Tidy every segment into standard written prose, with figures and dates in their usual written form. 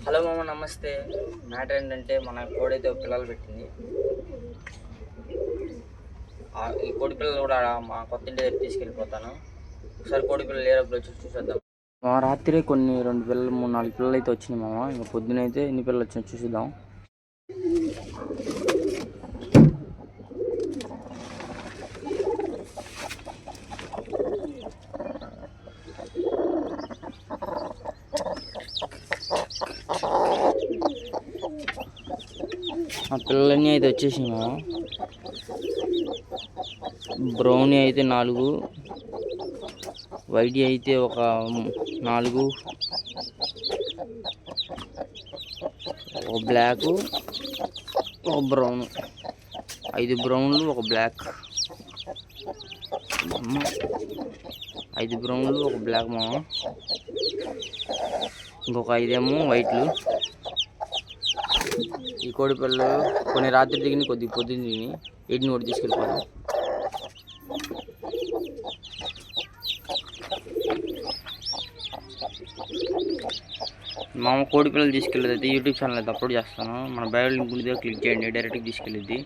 Hello మామ, నమస్తే. Matter ఏంటంటే మన కోడైతే పిల్లలు పెట్టింది. ఈ కోడి పిల్లలు కూడా మా కొత్త ఇంటి దగ్గర తీసుకెళ్ళిపోతాను. ఒకసారి కోడి పిల్లలు లేరప్పుడు వచ్చి చూసేద్దాం. మా రాత్రి కొన్ని 2 పిల్లలు 3-4 పిల్లలు అయితే వచ్చినాయి మామ. ఇంకా పొద్దునైతే ఎన్ని పిల్లలు వచ్చినాయి చూసిద్దాం. ఆ పిల్లలన్నీ అయితే వచ్చేసినాయి మామ. బ్రౌనీ అయితే 4, వైట్ అయితే ఒక 4, ఒక బ్లాక్, ఒక బ్రౌన్, 5 బ్రౌన్లు, ఒక బ్లాక్, 5 బ్రౌన్లు, ఒక బ్లాక్ మామ. ఇంకొక 5 ఏమో వైట్లు. ఈ కోడి పిల్లలు కొన్ని రాత్రి దిగిన, కొద్దిగా పొద్దున్న దిగినాయి. వీటిని కూడా తీసుకెళ్ళిపోదాం. మామ కోడి పిల్లలు తీసుకెళ్ళేది యూట్యూబ్ ఛానల్ అయితే అప్లోడ్ చేస్తాను. మన బయో లింక్ ముందుగా క్లిక్ చేయండి, డైరెక్ట్గా తీసుకెళ్ళిద్ది.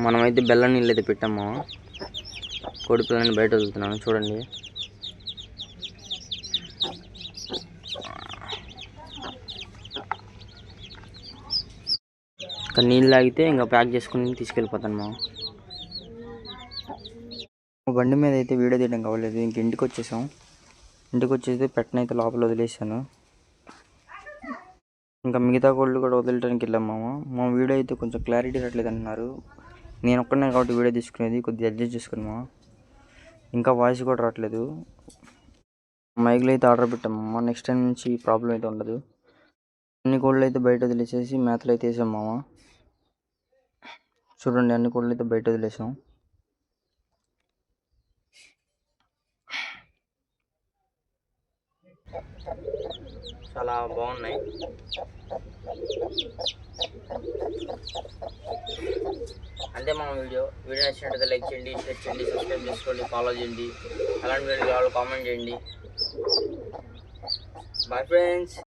మనమైతే బెల్లం నీళ్ళు అయితే పెట్టాం మామ. కోడి పిల్లలని బయట వదులుతున్నాను, చూడండి. ఇంకా నీళ్ళు తాగితే ఇంకా ప్యాక్ చేసుకుని తీసుకెళ్ళిపోతాను మామ. బండి మీద అయితే వీడియో తీయడం కావలేదు. ఇంక ఇంటికి వచ్చేసాం. ఇంటికి వచ్చేసి పెట్టనైతే లోపల వదిలేసాను. ఇంకా మిగతా కోళ్ళు కూడా వదిలేయడానికి వెళ్ళాం మామ. మా వీడియో అయితే కొంచెం క్లారిటీ రావట్లేదు అంటున్నారు. నేను ఒక్కనే కాబట్టి వీడియో తీసుకునేది కొద్దిగా అడ్జస్ట్ చేసుకుని మామ. ఇంకా వాయిస్ కూడా రావట్లేదు. మైక్లో అయితే ఆర్డర్ పెట్టామమ్మ. నెక్స్ట్ టైం నుంచి ప్రాబ్లం అయితే ఉండదు. అన్ని కోళ్ళు అయితే బయట వదిలేసేసి మేతలు అయితే వేసాం మామ. చూడండి, అన్ని కోళ్ళు అయితే బయట వదిలేసాం. చాలా బాగున్నాయి. అంతే మా వీడియో నచ్చినట్లయితే లైక్ చేయండి, షేర్ చేయండి, సబ్స్క్రైబ్ చేసుకోండి, ఫాలో చేయండి. అలాంటి వీడియో కావాలి కామెంట్ చేయండి. Bye friends.